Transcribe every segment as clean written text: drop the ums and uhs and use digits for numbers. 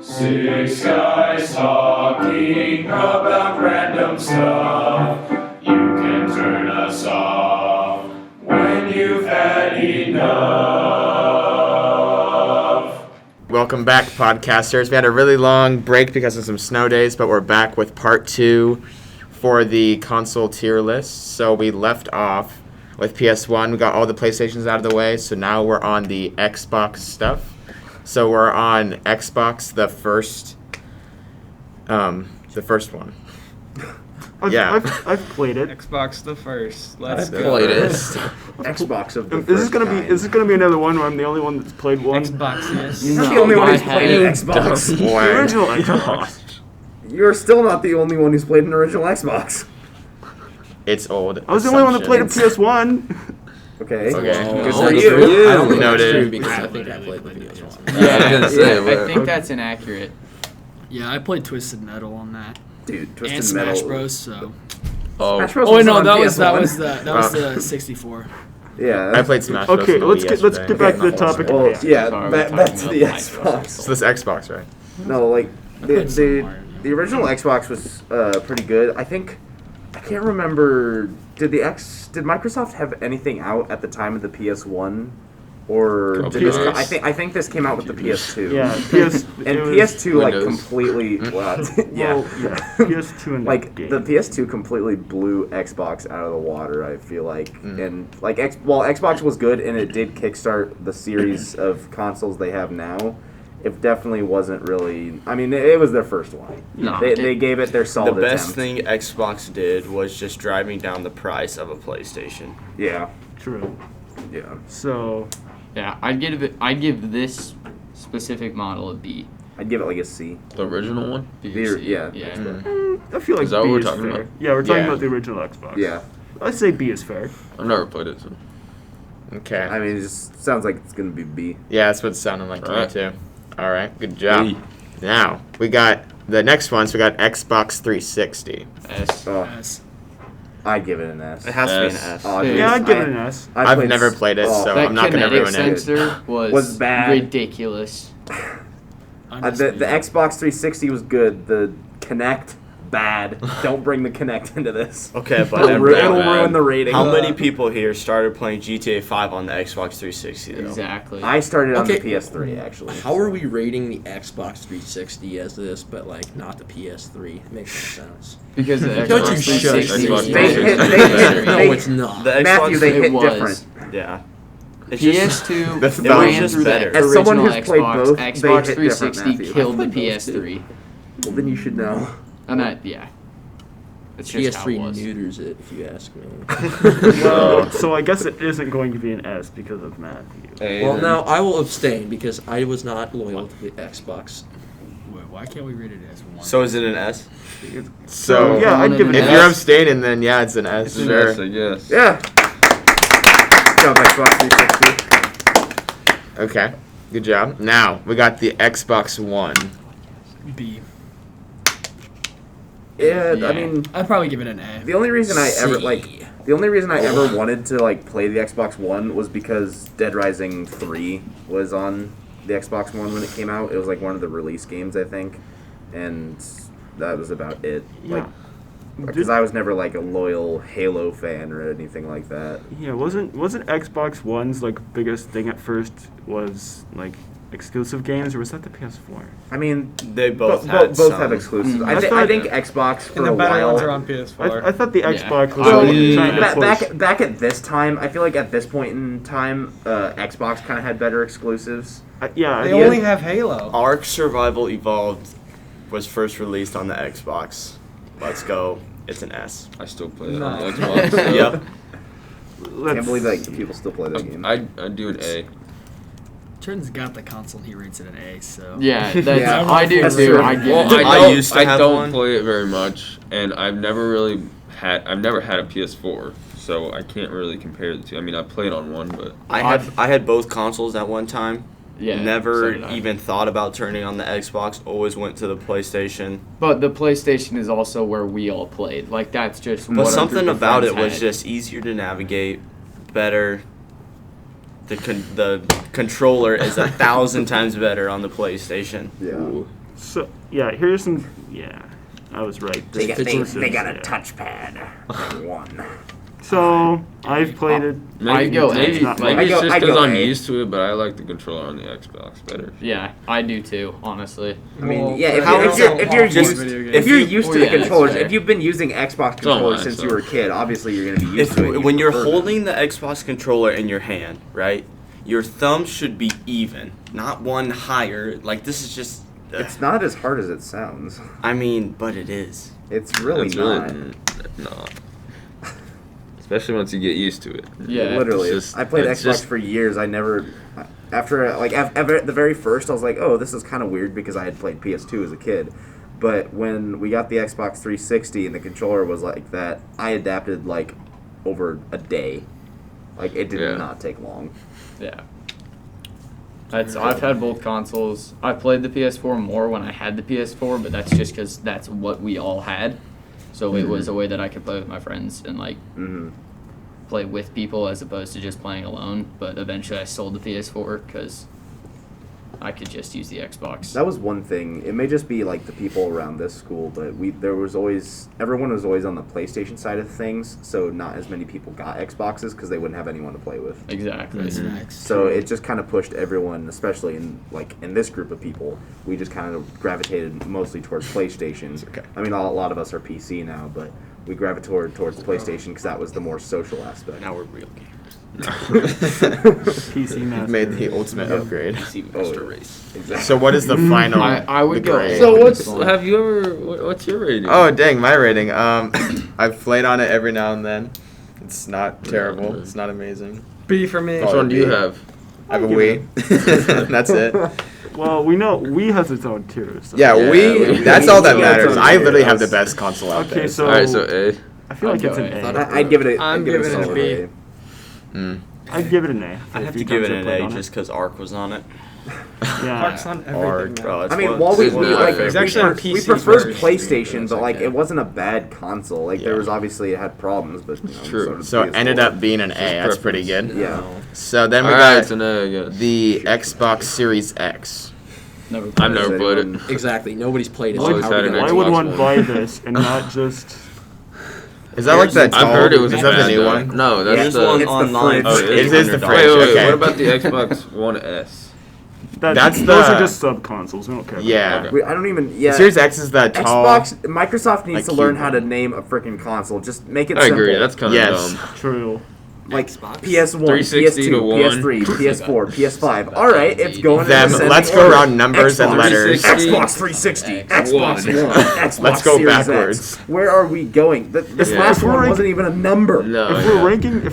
Six guys talking about random stuff. You can turn us off when you've had enough. Welcome back, podcasters. We had a really long break because of some snow days, but we're back with part 2 for the console tier list. So we left off with PS1. We got all the PlayStations out of the way, so now we're on the Xbox stuff. So we're on Xbox, the first one. I've played it. Xbox the first. Let's go. Played it. Xbox of the Is this first gonna be another one where I'm the only one that's played one? Xbox, yes. You're not the only one who's played an Xbox. The original Xbox. You're still not the only one who's played an original Xbox. It's old. I was the only one that played a Assumptions. PS1. Okay. Okay. Good Oh, for that's you. true. I don't think Noted. that's true because I think I played the PS1. I think that's inaccurate. Yeah, I played Twisted Metal on that, Dude, and Twisted Smash Metal. Bros. So. Oh, Smash Bros. Oh wait, no, on that was PS1. the 64. Yeah. I played Smash Bros. Okay, on let's Wii get yesterday. back to the topic. Well, yeah, Sorry, back we're to talking the about Xbox. So this Xbox, right? No, like played some the Mario. the original Xbox was pretty good. I can't remember. Did Microsoft have anything out at the time of the PS1, or did this? Computers. I think this came out with the PS2. Yeah, And it was- PS2 like Windows. completely yeah. Well, PS2 and Like game. the PS2 completely blew Xbox out of the water. I feel like, and like Xbox was good, and it did kickstart the series of consoles they have now. It definitely wasn't really. I mean, it was their first one. No, They gave it their The solid best attempt. thing Xbox did was just driving down the price of a PlayStation. Yeah, True. yeah. So Yeah, I'd give this specific model a B. I'd give it like a C. the original one? B The- or C. yeah. Yeah. I feel like Is that B what we're is talking fair. about? Yeah, we're talking Yeah. about the original Xbox. Yeah, I'd say B is fair. I've never played it, so. Okay. I mean, it just sounds like it's gonna be B. Yeah, that's what it sounded like to me Alright. too. All right, good job. B. Now we got the next one. So we got Xbox 360. S. Oh, Yes. I'd give it an S. It has to be an S. S. Oh, Yeah, dude, Yeah, I'd give it an S. I I've played never s- played it, oh, so That I'm not gonna kinetic ruin it. sensor was, Was bad. ridiculous. The Xbox 360 was good. The Kinect, bad. Don't bring the Kinect into this. Okay, but It'll, Never it'll bad. ruin the rating. how many people here started playing GTA 5 on the Xbox 360 though? Exactly. I started on Okay. the PS3 actually. How are we rating the Xbox 360 as this, but like not the PS3? It makes no sense. because the Don't you Xbox shut 360 Xbox was They hit- better. they hit- No, they- it's not. The Xbox, Matthew, they It hit was. different. yeah. It's just, PS2 That's the- ran it was just through better. the As someone original who's played Xbox. both, they Xbox hit different, 360 Matthew. killed the I played both, PS3. Well, then you should know. I'm not. Yeah. That's just how it PS3 was. neuters it, if you ask me. Well, so I guess it isn't going to be an S because of Matthew. Well, now I will abstain because I was not loyal to the Xbox. Wait, why can't we rate it as one? so is it an S? So yeah, I'd give it an if S. you're abstaining, then yeah, it's an S. Sure. guess. Yeah. Good job, Xbox 360. Okay. Good job. Now we got the Xbox One. B. Yeah, Yeah. I mean, I'd probably give it an A. the only reason I ever C. wanted to like play the Xbox One was because Dead Rising 3 was on the Xbox One when it came out. It was like one of the release games, I think, and that was about it. Like, because I was never like a loyal Halo fan or anything like that. Yeah, wasn't Xbox One's like biggest thing at first was like exclusive games, or was that the PS4? I mean, They both both had some. have exclusives. Mm. I think Xbox for And a the better while. ones are on PS4. I thought the Yeah. Xbox was So, trying to push. back at this time, I feel like at this point in time, Xbox kind of had better exclusives. Yeah, They yeah. only have Halo. Ark Survival Evolved was first released on the Xbox. Let's go. It's an S. I still play it No. on the Xbox. so Yep. Can't believe that people still play that game. I'd do an A. Turns got the console and he rates it an A, so. Yeah, that's, Yeah, I do that's too. true. I get Well, it. I used to have don't one. play it very much, and I've never had a PS4, so I can't really compare the two. I mean, I played on one, but I had both consoles at one time. Yeah, Never so did I. even thought about turning on the Xbox. Always went to the PlayStation. But the PlayStation is also where we all played. Like that's just. But what a something group of about it friends was had. just easier to navigate, better. the controller is 1,000 times better on the PlayStation. Yeah. So yeah, here's some. Yeah, I was right. The exclusives, yeah. touchpad. One. So I've played it. I'd go maybe, A. not maybe mine. it's I just go because I'm A. used to it, but I like the controller on the Xbox better. Yeah, I do too, honestly. I mean, Well, yeah. how If you're just- used, video if you're games. used Oh, to the yeah, that's controllers, fair. if you've been using Xbox all controllers mine, since so. you were a kid, obviously you're gonna be used If to it. when you're prefer them. holding the Xbox controller in your hand, right, your thumb should be even, not one higher. Like this is just. It's not as hard as it sounds. I mean, but it is. It's really It's not. not. Especially once you get used to it. Yeah. Literally, It's just- I played it's Xbox just- for years. I never, after the very first, I was like, oh, this is kind of weird because I had played PS2 as a kid. But when we got the Xbox 360 and the controller was like that, I adapted like over a day. Like it did Yeah. not take long. Yeah. I've had both consoles. I played the PS4 more when I had the PS4, but that's just because that's what we all had. So it was a way that I could play with my friends and like Hmm. play with people as opposed to just playing alone. But eventually I sold the PS4 because I could just use the Xbox. That was one thing. It may just be like the people around this school, but everyone was always on the PlayStation side of things, so not as many people got Xboxes because they wouldn't have anyone to play with. Exactly. That's facts. So it just kind of pushed everyone, especially in this group of people, we just kind of gravitated mostly towards PlayStation. Okay. I mean, a lot of us are PC now, but we gravitated towards PlayStation because that was the more social aspect. Now we're real gamers. PC You've Master made the ultimate upgrade. PC Oh, Master yeah. Race. Exactly. So what is the final? I would the go grade? A. So have you ever? What's your rating? Oh dang, my rating. I've played on it every now and then. It's not terrible. It's not amazing. B for me. Which one do you have? I have a Wii. That's it. Well, we know Wii has its own tier. So. Yeah, Yeah, Wii. we- That's all that Yeah, matters. it's I okay. literally have the That's- best console out Okay, there. so All right, so A. I feel like I'd it's go an A. A. I'd give it a. I'm I'd give it giving it a B. solid Mm. I'd give it an A. I have If you to give guys it have an played A on just because Ark was on it. Yeah. Parks on everything Hard. now. It's I mean, one- while we it's we not like fair. we, It's actually on we PC preferred version. PlayStation, It's but like okay. it wasn't a bad console. Like there Yeah. was obviously it had problems, but you know, True. did So it PS4. ended up being an A. Just That's pretty preference. good. Yeah. So then we All right, got it's an A, I guess. the Xbox Series X. Never I've played never Does played it. anyone- Exactly. Nobody's played it. Well, So it's how are had we an gonna Why Xbox would one One. buy this and not just? Is that like the I've tall? heard it was Is a that the bad new though. one? No, that's Yeah, the. one it's the online. fridge. for It is the $800. fridge. Wait, okay. what about the Xbox One S? That's those the- are just sub consoles. We don't care. About Yeah. Okay. I don't even. Yeah. The Series X is the tall. Xbox, Microsoft needs like, to learn cube how to one. name a freaking console. Just make it I simple. agree. That's kind of Yes. dumb. that. True. like Xbox? PS1, 360 PS2, to one. PS3, PS4, PS5. All right, it's going in Them. descending Let's go order. around numbers and Xbox, letters. Xbox 360, Xbox One, Xbox Let's go Series backwards. X. Where are we going? This Yeah. last If we're one rank- wasn't even a number. No, If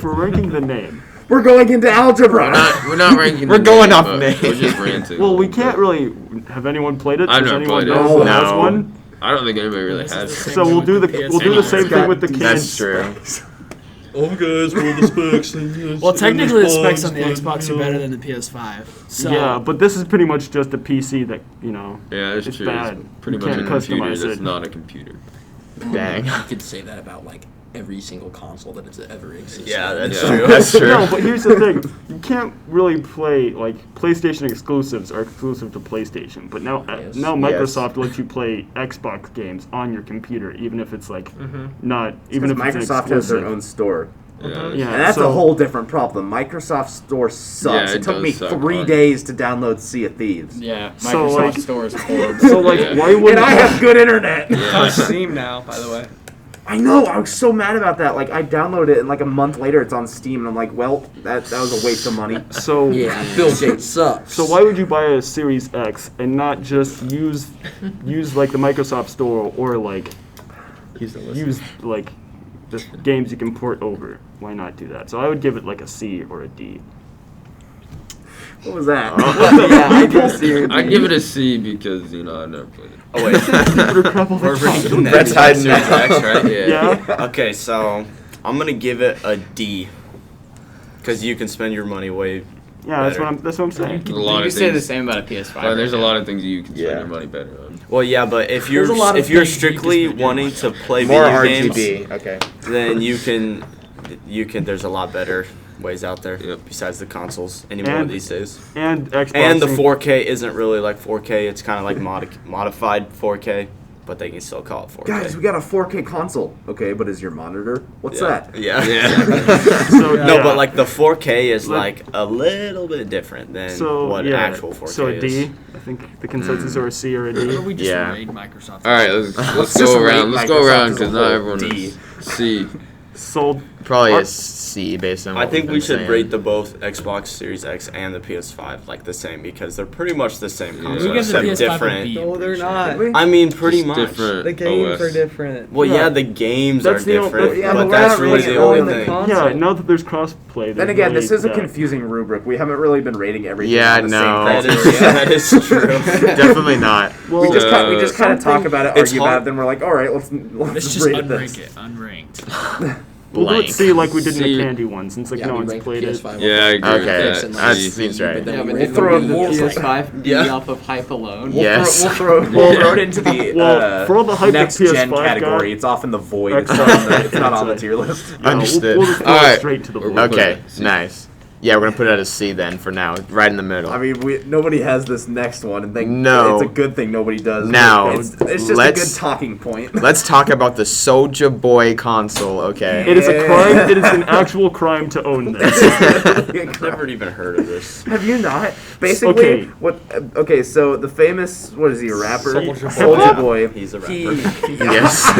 we're ranking the name, We're going into algebra. we're not ranking. We're the going name, off but names. We're just ranting. well, we can't really. Have anyone played it? I've Does never anyone played it. know who No. has one? I don't think anybody really This is has. the same So we'll with do the PS4. we'll do the same thing with the That's kids. true. Oh, guys, well, the specs. Well, technically, the specs on the Xbox are better than the PS5. So Yeah, but this is pretty much just a PC that Yeah, that's It's true. bad. It's pretty You much a can't computer customize that's it. not a computer. Dang. You could say that about like every single console that has ever existed. Yeah, that's Yeah. true. That's true. No, but here's the thing: you can't really play like PlayStation exclusives are exclusive to PlayStation. But now, Yes. now Microsoft lets you play Xbox games on your computer, even if it's like not, even if Because it's an Microsoft has their exclusive. own store. Yeah. Yeah, And that's so, a whole different problem. Microsoft Store sucks. Yeah, it took does me suck 3 hard. days to download Sea of Thieves. Yeah, So, Microsoft like- Store is horrible. So like, Yeah. why would And I have good internet. Yeah. On Steam now, by the way. I know. I was so mad about that. Like, I downloaded it, and like a month later, it's on Steam, and I'm like, well, that was a waste of money. so Yeah, Bill Gates sucks. So why would you buy a Series X and not just use like the Microsoft Store or like use like just games you can port over? Why not do that? So I would give it like a C or a D. What was that? Yeah, I do see. I'd give it a C because I've never played it. Oh wait, we're ranking Brett's that. hiding it. X, right? Yeah. Okay, so I'm gonna give it a D. Cause you can spend your money way. Yeah, that's Better. what I'm saying. There's a lot You of say the things. same about a PS5. Well, there's a right lot now. of things that you can spend Yeah. your money better on. Well, yeah, but if you're There's a lot of if you're things you can strictly spend your wanting money to on. play More video games, RGB. Okay. then you can. There's a lot better ways out there. Yep. Besides the consoles anymore And- these days. And Xbox. And the 4K isn't really like 4K. It's kind of like modified 4K, but they can still call it 4K. Guys, we got a 4K console. Okay, but is your monitor? What's yeah. that? Yeah. Yeah. So, No, yeah. but like the 4K is Like- like a little bit different than So what yeah, actual 4K so a is. D. I think the consensus are a C or a Why don't D. we just Yeah. raid Microsoft? All right, let's just go rate around. Let's go Microsoft around as a because not whole everyone D. is C. Sold. Probably Are- a C based on. I What think we've we been should saying. rate the both Xbox Series X and the PS5 like the same because they're pretty much the same Yeah. console We give the except PS5 a different. B. No, they're not. I mean, pretty Just much. different The games OS. are different. Well, Yeah. yeah, the games That's are the only- different, yeah, but but we're that's not really rating the all only in the thing. Yeah, now that there's crossplay. Then again, this is a confusing rubric. We haven't really been rating everything. Yeah, on the no. Same That criteria. is, that is true. Definitely not. Well, We just So- kind of talk about it, It's argue about hard- it, then we're like, all right, let's Let's just rate unrank this. it. Unranked. we'll do it Blank. C like we did in C. the candy one, since like Yeah, no we one's ranked played it. PS5 Yeah, I agree Okay, with that. that C. seems right. But then Yeah, we but rated throw them the more PS5 B Yeah. off of hype alone. Yes. We'll throw it into the Well, for all the hype that next gen PS5 category. got- It's off in the void. It's not on the, it's not on the tier list. Yeah, Understood. We'll just throw Alright. it straight to the We're board. good. Okay, C. nice. Yeah, we're gonna put it at a C then for now, right in the middle. I mean, nobody has this next one, and No. it's a good thing nobody does. Now, it's just a let's- good talking point. Let's talk about the Soulja Boy console, okay? It is a crime. It is an actual crime to own this. I've never even heard of this. Have you not? Basically, Okay. what? Okay, so the famous, what is he, a rapper? Soulja Boy. He's a He- rapper. Yes.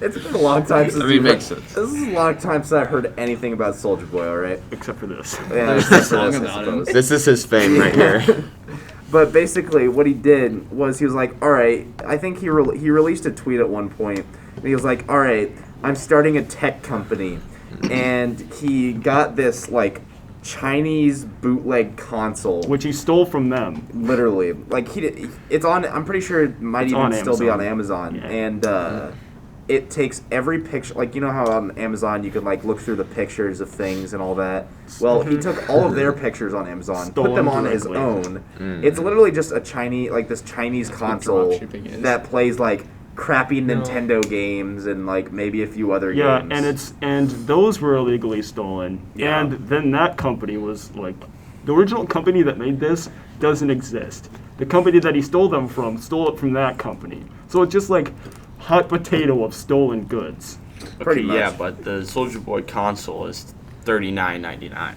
It's been a long time since. I mean, you've makes heard- sense. This is a long time since I've heard anything about Soulja Boy. All right. Except for this. Yeah, There's except a for song this, I about him. suppose. This is his fame right here. But basically, what he did was he was like, all right, I think he released a tweet at one point, and he was like, all right, I'm starting a tech company, and he got this like Chinese bootleg console, Which he stole from them. literally, like it's on. I'm pretty sure it might It's even on still be on Amazon. Amazon, Yeah. and it takes every picture. Like you know how on Amazon you can like look through the pictures of things and all that. Well, he took all of their pictures on Amazon, Stole put them them on his directly. own. Mm. It's literally just a this Chinese console dropshipping is. that plays like crappy Nintendo games and like maybe a few other Yeah, games. and those were illegally stolen. Yeah. And then that company was like, the original company that made this doesn't exist. The company that he stole them from stole it from that company. So it's just like hot potato of stolen goods. Pretty Okay, much. yeah, but the Soulja Boy console is $39.99.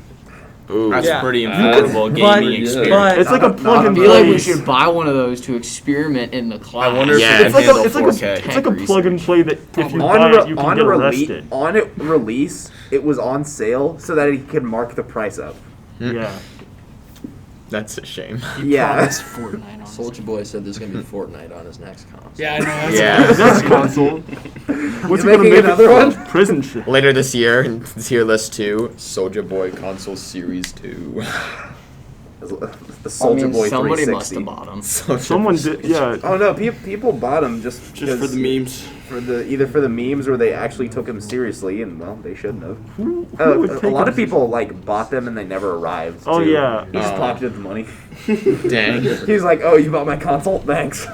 Ooh. That's Yeah. pretty affordable gaming experience. But It's like a plug I and feel like we play. should buy one of those to experiment in the class. I wonder if Yeah. it It's can like handle a, it's like 4K. a, it's like a plug and play that if you on buy re- it, you can on get rele- arrested. on it release, it was on sale so that he could mark the price up. Yeah. That's a shame. Yeah. Promised Fortnite on Soulja Boy said there's gonna be Fortnite on his next console. Yeah, I know. That's Yeah. Next console. What's he You're gonna making make another it one? for? Prison shit. Later this year, in tier list 2, Soulja Boy console series 2. The Soldier Boy somebody 360. must have bought them. Someone did, yeah. Oh no, people bought them just Just for because- the memes. for the either for the memes or they actually took them seriously, and well, they shouldn't have. Who would A take lot him of people like bought them and they never arrived. Oh, too. yeah. he just Oh. pocketed the money. Dang. He was like, "Oh, you bought my console? Thanks."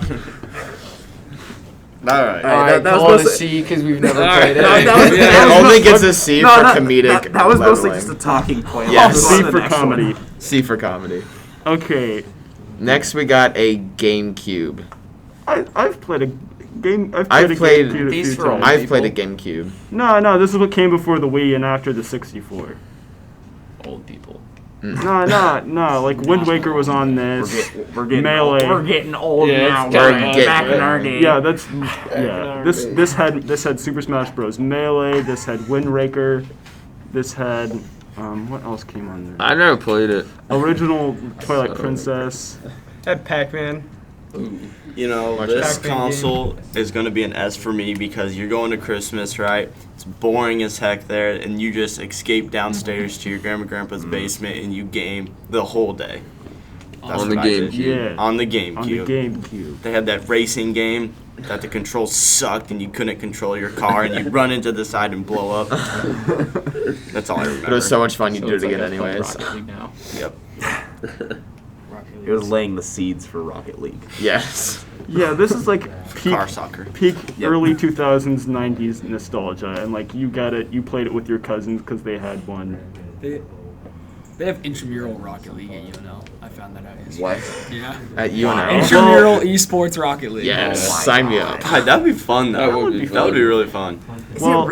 All right. Alright, that was call it a mostly- C because we've never Alright. played it. No, that was- Yeah, that was only most- gets a C No, for not- comedic. That was mostly leveling. just a talking point. Yes. Let's go C on to the for next one. comedy. C for comedy. Okay. Next, we got a GameCube. I've played a game. I've played- GameCube a These few for all- times. I've played a GameCube. No, this is what came before the Wii and after the 64. Old people. No. Like Wind Waker was on this. We're getting Melee. Old. We're getting old Yeah, now. it's We're Back getting- in our day. Yeah, that's yeah. This had Super Smash Bros. Melee. This had Wind Waker. This had what else came on there? I never played it. Original Twilight So- Princess. At Pac-Man. You know, Watch this Pac-Man console is going to be an S for me because you're going to Christmas, right? It's boring as heck there, and you just escape downstairs to your grandma and grandpa's basement and you game the whole day. That's On the what I did. GameCube. Yeah. On the On the GameCube. GameCube. They had that racing game that the controls sucked and you couldn't control your car and you'd run into the side and blow up. That's all I remember. But it was so much fun, you So do it it's like again I play anyways. Rocket League now. Yep. Rocket League. It was laying the seeds for Rocket League. Yes. Yeah, this is like peak, Car soccer. peak Yep. early 2000s, 90s nostalgia, and like you played it with your cousins because they had one. They have intramural Rocket League at UNL. I found that out yesterday. What? Yeah. At UNL. Intramural esports Rocket League. Yes. Oh my Sign me God. up. God, that'd be fun though. That would be That would be really fun.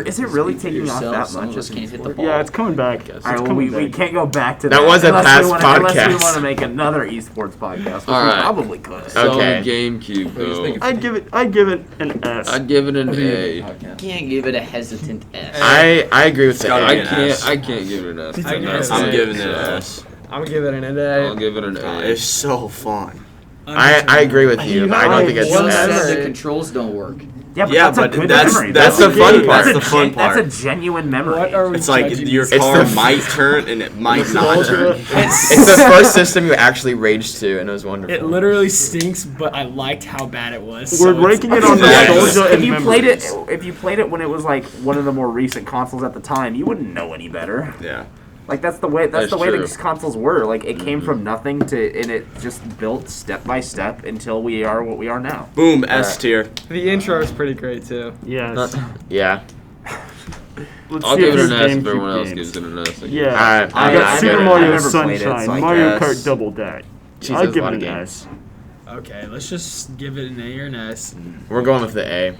Is it really Speak for taking off yourself, that some much? of us can't hit the ball. Yeah, it's coming back. It's All right, well, coming we back. can't go back to That that. was a unless past we wanna, Unless podcast. we want to make another esports podcast, which All we right. probably could. So Okay. on GameCube though, I'd give it an S. I'd give it an A. Can't give it a hesitant S. I agree with gotta that. be I an can't. S. I can't give it an S. I guess. I'm Hey, giving it an S. I'm gonna give it an I'll A. give it an God, A. it's so fun. I agree with you. I don't think it's One an said S. the controls don't work. Yeah, that's a but good that's- memory. that's a the fun game. part. That's a That's the fun gen- part. That's a genuine memory. What are we It's like judging? your It's car the- might turn and it might not turn. It's the first system you actually raged to, and it was wonderful. It literally stinks, but I liked how bad it was. We're so it's- ranking it on Exactly. nostalgia If and you played it, memories. if you played it when it was like one of the more recent consoles at the time, you wouldn't know any better. Yeah. Like that's the way That's the way true. these consoles were. Like it came from nothing to, and it just built step by step until we are what we are now. Boom, S tier. The intro is pretty great too. Yes. Yeah. Let's I'll see give it if an there's S if GameCube everyone else games. gives it an S. I guess. Yeah. I I got I've Super never- Mario I've never played it, Sunshine, so I Mario guess. Kart Double Dash. Jeez, I'd there's give a it lot an of S. Okay, let's just give it an A or an S. We're going with the A.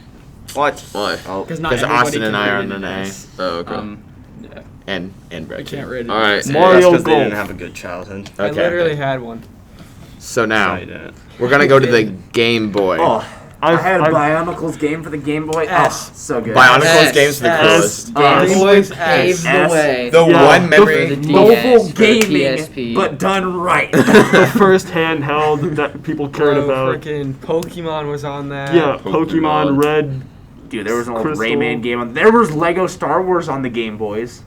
What? Why? Because not Because everybody Austin and can I are rate on it an an A. S. Oh, okay. Yeah. And We Brett. can't rate it. All right. That's Mario because they Golf. didn't have a good childhood. I Okay. literally had one. So now No, you didn't. we're gonna go to the Game Boy. Oh, I had a I've- Bionicles game for the Game Boy. S. Oh, so good. Bionicles S, games are the S. coolest. Game Boy S. paved the S. way. The Yeah. one for memory. the DS, Mobile for the gaming, PSP. but done right. The first handheld that people cared Bro, about. freaking Pokemon was on that. Yeah, Pokemon. Pokemon Red. Dude, there was an old Crystal. Rayman game on. There was Lego Star Wars on the Game Boys.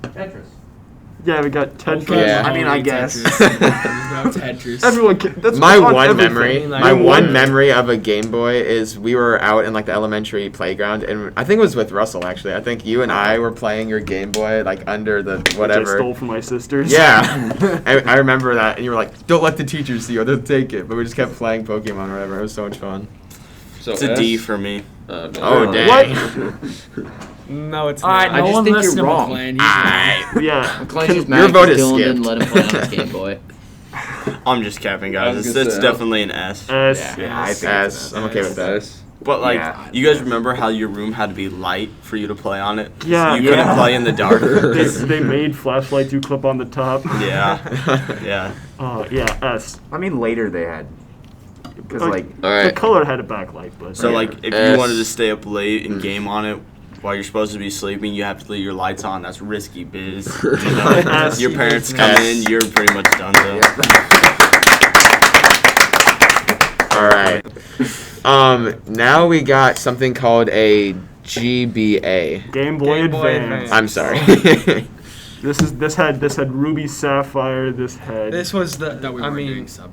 Yeah, we got Tetris. Yeah. I mean, I guess. Tetris. There's no Tetris. Everyone, that's My on one everything. memory, Like, my one- one memory of a Game Boy is we were out in like the elementary playground, and I think it was with Russell actually. I think you and I were playing your Game Boy like under the Which I whatever. stole from my sisters. Yeah, I remember that, and you were like, "Don't let the teachers see, or they'll take it." But we just kept playing Pokemon or whatever. It was so much fun. So It's a S? D for me. No. Oh dang! What? No, it's All right, not. I no just one think you're listen to wrong. McLean. He's wrong. Yeah. McLean's just Your mad vote because is Dylan skipped. didn't let him play on his Game Boy. I'm just capping, I guys. was It's, gonna it's say, definitely an S. S. Yeah, I think S. I'm okay with that. S. But like, Yeah. you guys remember how your room had to be light for you to play on it? Yeah. You couldn't Yeah. play in the dark. They made flashlights you clip on the top. yeah. Yeah. Yeah, S. I mean, later they had. Because, like, All The right. color had a backlight, but So Yeah. like, if S. you wanted to stay up late and game on it while you're supposed to be sleeping, you have to leave your lights on. That's risky biz. You know? S. Your parents come S. in, you're pretty much done. So. All right. Now we got something called a GBA. Game Boy Game Boy Advance. Advance. I'm sorry. This had Ruby Sapphire. This had This was the. That we I were mean, doing sub.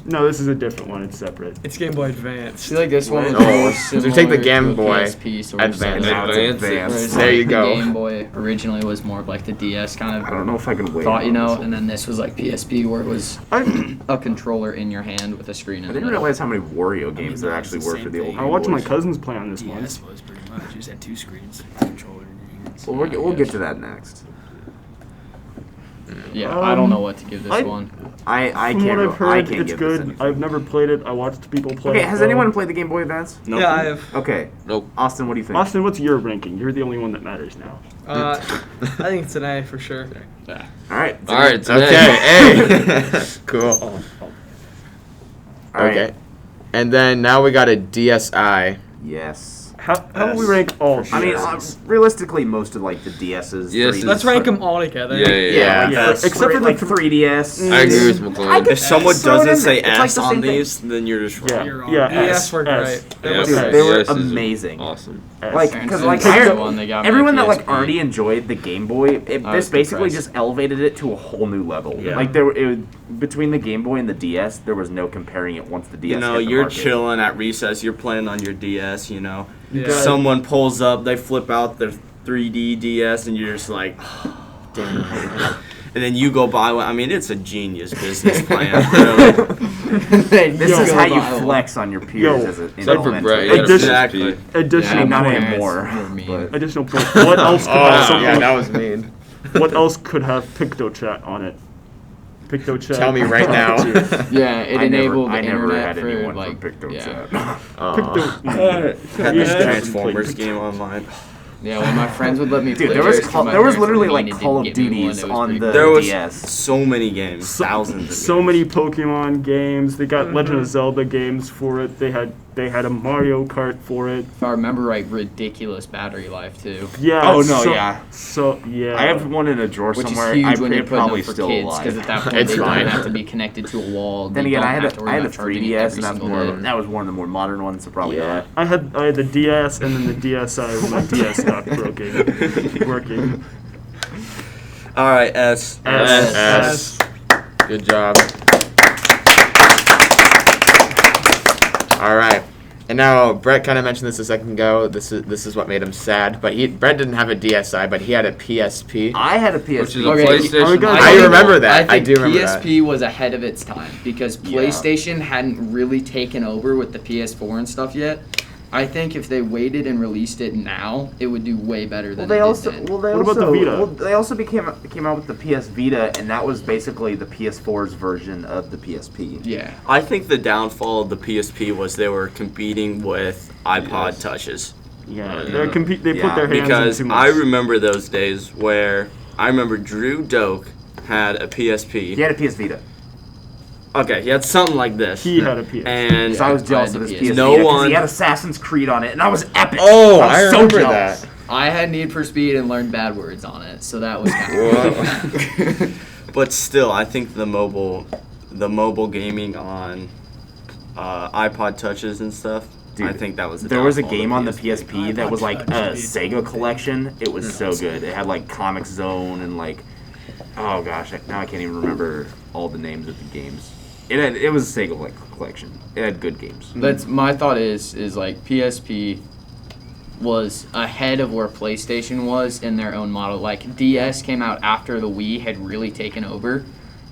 no. This is a different one. It's separate. it's Game Boy I Advance. feel like this one was Oh, more so similar take the to Game a Boy PSP sort of Advance. setup. now it's Advance. advanced. Whereas, There like, you go. The Game Boy originally was more of like the DS kind I of don't know if I can wait. thought, you on know, this one. and then this was like PSP where it was I a controller in your hand with a screen in I the didn't middle. realize how many Wario games there no, actually it's the were same for the old thing. I Game watched my Boys. cousins play on this one. DS was pretty much. You just had two screens, controller in your hands. Well, we'll get to that next. Yeah, I don't know what to give this I- one. I From can't. what go- I've heard, I can't it's give this good. anything. I've never played it. I watched people play Okay, it. has though. anyone played the Game Boy Advance? Nope. Yeah, I have. Okay. Nope. Austin, what do you think? Austin, what's your ranking? You're the only one that matters now. I think it's an A for sure. All right. All right. Today. Okay. A. Cool. All right. Okay. And then now we got a DSi. Yes. How will we rank all? I mean, DSs? realistically, most of like the DSs. Yes, 3ds, Let's rank them all together. Yeah, yeah, Yeah. yeah. Like, S. Except for like the 3DS. I agree with McLean. If someone Throw it doesn't in say there. It's like S the on same thing. these, then you're just wrong. yeah, You're wrong. yeah. DS S, were S, great. They Yeah, were Dude, great. they were yes is amazing. Awesome. S. Like, And because since like this one, they got my everyone that like PSP. already enjoyed the Game Boy, I was this basically depressed. just elevated it to a whole new level. Yeah. Like between the Game Boy and the DS, there was no comparing it once the DS. You know, hit the you're market. chilling at recess, you're playing on your DS, you know. Yeah. Someone pulls up, they flip out their 3D DS, and you're just like, damn. and then you go buy one. I mean, it's a genius business plan. Really. This is Yo. how you flex on your peers as an Except for Brett, he had a Addition- PSP. Additional Yeah, not point. anymore. Were mean. But Additional point. What else could have Oh, something? yeah, that was mean. What else could have PictoChat on it? PictoChat. Tell me right now. Yeah, it enabled I the never internet had for anyone like from PictoChat. Had this Transformers game online. yeah. When my friends would let me play, Dude, there was Jericho, my there was parents literally were like mean and Call of didn't give me one. Duties It was on pretty the cool. There was DS. so many games, thousands of So games. many Pokemon games. They got Legend of Zelda games for it. They had a Mario Kart for it. If I remember right, ridiculous battery life too. Yeah. Oh, no, so, yeah. So yeah. I have one in a drawer Which somewhere. is huge I when you're it putting probably them for still kids, because alive. at that point It's they don't fine. have to be connected to a wall. Then They again, don't I have had to a, worry I had a about charging it 3DS, every and that's single more day. that was one of the more modern ones, so probably not. I had the DS and then the DSi when my DS stopped working. All right, S. S. Good job. All right. And now Brett kind of mentioned this a second ago. This is what made him sad. But Brett didn't have a DSi, but he had a PSP. I had a Which is PSP. a Okay, PlayStation. I remember that. I think do remember that. PSP was ahead of its time because PlayStation hadn't really taken over with the PS4 and stuff yet. I think if they waited and released it now, it would do way better than Well, they it also did then. well they What also about the Vita? well they also came out with the PS Vita, and that was basically the PS4's version of the PSP. Yeah. I think the downfall of the PSP was they were competing with iPod Touches. Yeah. Yeah. They Yeah, put their hands Because in too much. I remember those days where I remember Drew Doak had a PSP. He had a PS Vita, Okay, he had something like this. He had a PS. And so I was I jealous had of the his PS No Vita 'cause one- he had Assassin's Creed on it, and I was epic. Oh, I I was so remember jealous. that. I had Need for Speed and learned bad words on it, so that was kind of but still, I think the mobile gaming on iPod Touches and stuff. Dude, I think that was. There was a downfall of game on the PSP. PSP that was like a Sega collection. It was so good. It had like Comic Zone and like, oh gosh, now I can't even remember all the names of the games. It was a Sega like collection. It had good games. That's my thought is like PSP was ahead of where PlayStation was in their own model. Like DS came out after the Wii had really taken over,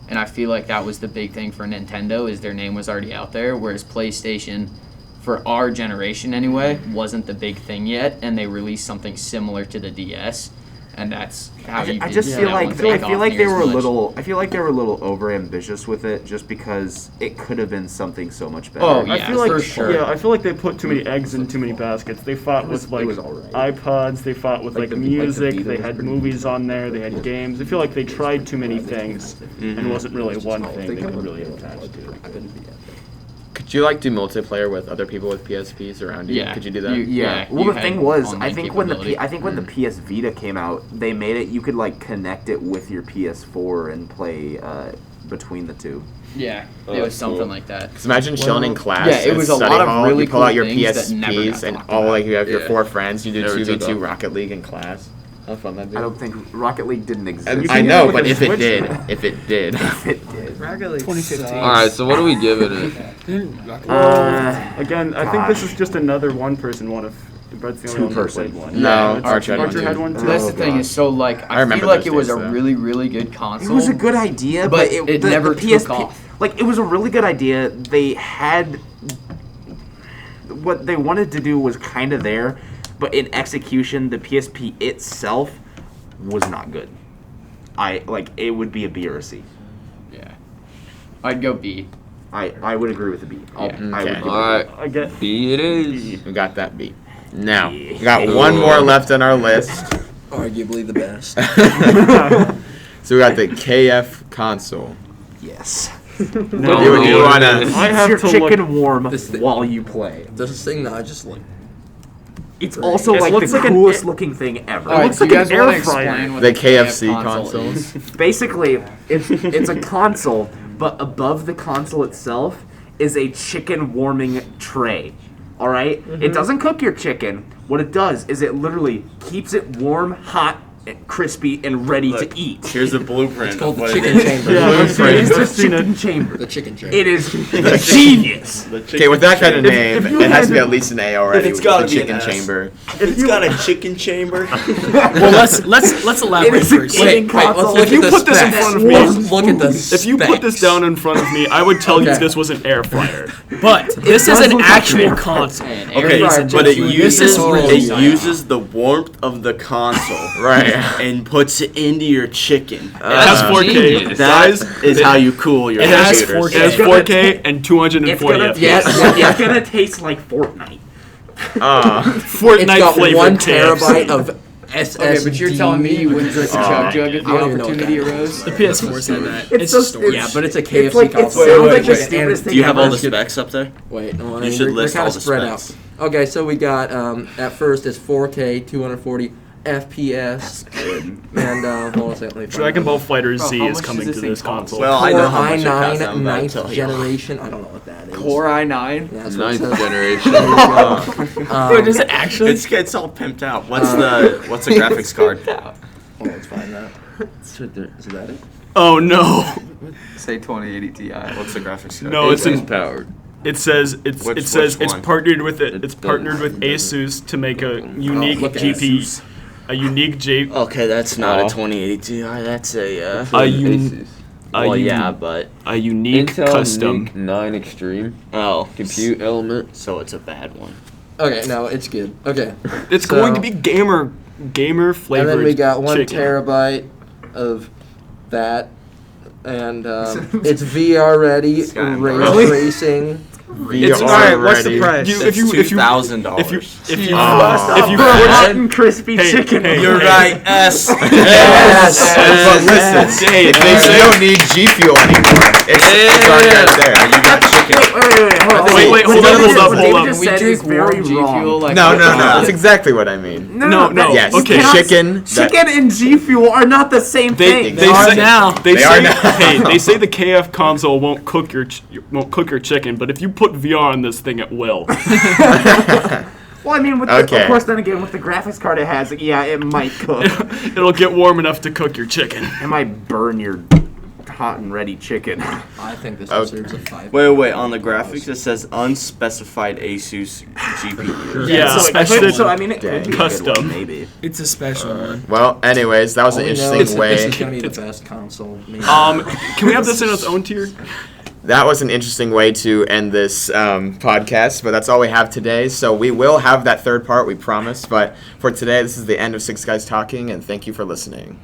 and I feel like that was the big thing for Nintendo is their name was already out there, whereas PlayStation, for our generation anyway, wasn't the big thing yet, and they released something similar to the DS, and that's how you. I just did feel that like one I take feel off like near they as were a much. little. I feel like they were a little over ambitious with it, just because it could have been something so much better. Oh, I yeah, feel like for sure. yeah, I feel like they put too many eggs in too many baskets. They fought It was- with like it was alright. iPods, they fought with like the music, Vita they was had pretty movies on there, they had games. I feel like they tried too many things and wasn't really one thing they could really attach to. Could you do multiplayer with other people with PSPs around you? Yeah. Could you do that? Yeah. Well, you the had thing was, I online think when capability. the PS Vita came out, they made it you could like connect it with your PS4 and play between the two. Yeah, Oh, it was that's something cool. like that. Cause imagine chilling in class. yeah, it at was a study lot of hall, really you pull cool out your things that never got PSPs and talked all about. like you have your Yeah. 4 friends. You do Never took 2v2 off. Rocket League in class. How fun that'd be. I don't think Rocket League didn't exist. You I can know, get it but with if a it Switch, did, though. if it did. It did. Rocket League 2015. All right, so what do we give it? Again, I think this is just another one-person one. If Brett's the only one that Two-person. played one. No, Yeah, Archer had one Archer too. had one too. That's Oh, the thing God. is so like I remember feel like those it was days, a though. really really good It console. was a good idea, But but it never the took PSP, off. Like, it was a really good idea. They had what they wanted to do was kind of there, but in execution, the PSP itself was not good. It would be a B or a C. Yeah, I'd go B. I would agree with the B. I Okay. would give it All right, I get B it is. We got that beat. Now, we got one more left on our list. Arguably the best. So we got the KF console. yes. No, you wanna? I Keeps have your to chicken look. warm This thing- while you play. This thing that I just like. It's also It like looks the like an coolest air- looking thing ever. All right, looks so like you an guys want to air fryer. explain what The the KFC console console. is? Basically, it's a console, but above the console itself is a chicken warming tray. All right? It doesn't cook your chicken. What it does is it literally keeps it warm, hot, and crispy and ready Look, to eat. Here's a blueprint. It's called of the what it chicken is. chamber. Yeah, I've seen it. It's the I've seen chicken it. chamber. The chicken chamber. It is genius. The chicken Okay, with that kind of chamber. name, if you it has to be had- at least an A already. It's with gotta the be an chicken S. chamber. It's got a chicken chamber. Well, let's elaborate It is a first. game Wait, let's console. look If you at the put this in specs. front of me- Let's look at the If you put this specs. down in front of me, I would tell you Okay. this was an air fryer. But this is does an look like actual an air console. Man, Okay, Right, but it Jesse, this is uses real. it uses the warmth of the console, Right. and puts it into your chicken. It has 4K. genius. That Guys, is how you cool your it has computers. 4K. It has 4K and 240 It's gonna, FPS. Yes. it's gonna taste like Fortnite. Fortnite It's got flavored 1 KFC. terabyte of SSD. Okay, but you're telling me you wouldn't drink a chug jug if the I don't even know what opportunity that arose? The PS4 said that. It's It's so just storage. Yeah, but it's a KFC It's like, it console. sounds wait, like the wait. stupidest thing Do you have all the ever. specs up there? Wait, no, You should we're list kind all of the spread specs. out. Okay, so we got at first it's 4K, 240 FPS, and hold on a second. let me find Dragon it. Ball Fighter Bro, Z how is much coming does to this this thing cost? console. Well, I Core know how much it costs. i9 I'm about to ninth tell you. generation. I don't know what that is. Core i9. Yeah, that's what it Ninth says. generation. There you go. Wait, does it actually? It's all pimped out. What's the graphics card? Hold on, let's find that. Is that it? Oh no! Say 2080 Ti. What's the graphics card? No, it's It's in. powered. It says it's Which one? partnered with it. It It's partnered with doesn't- Asus to make a unique look at GP, Asus. a unique J. Okay, that's not Oh. a 2080 Ti. That's a. Asus. Well, un- yeah, but A unique Intel custom. Nuke 9 Extreme oh, compute element. So it's a bad one. Okay, no, it's good. Okay. It's So- going to be gamer flavored. And then we got 1 chicken. terabyte of that. And it's VR ready, Skyrim. ray Really? tracing. It's Alright, what's the ready. price? If you $2,000. if you Oh. if you Hot and crispy Hey, chicken. hey, You're hey. right. S. Yes. But listen, Hey, it makes you don't need G Fuel anymore. It's already right there. You got chicken. Wait, hold up. Just We said drink is very warm G wrong. Fuel like No, no, no. alcohol. That's exactly what I mean. No, no. Yes, Okay. You cannot- chicken. Chicken and G Fuel are not the same thing. They are say, now. They, They say, are now. Hey, they say the KF console won't cook your chicken, but if you put VR on this thing, it will. Well, I mean, with Okay. of course, then again, with the graphics card it has, yeah, it might cook. It'll get warm enough to cook your chicken. It might burn your hot and ready chicken. I think this Okay. deserves a 5. Wait. On the graphics, it says unspecified Asus GPU. Yeah, so I mean, it could be a good Custom. one, maybe. It's a special one. Well, anyways, that was an All we know interesting is that way. This is gonna be the best console. Maybe. Can we have this in its own tier? That was an interesting way to end this podcast, but that's all we have today. So we will have that third part, we promise. But for today, this is the end of Six Guys Talking, and thank you for listening.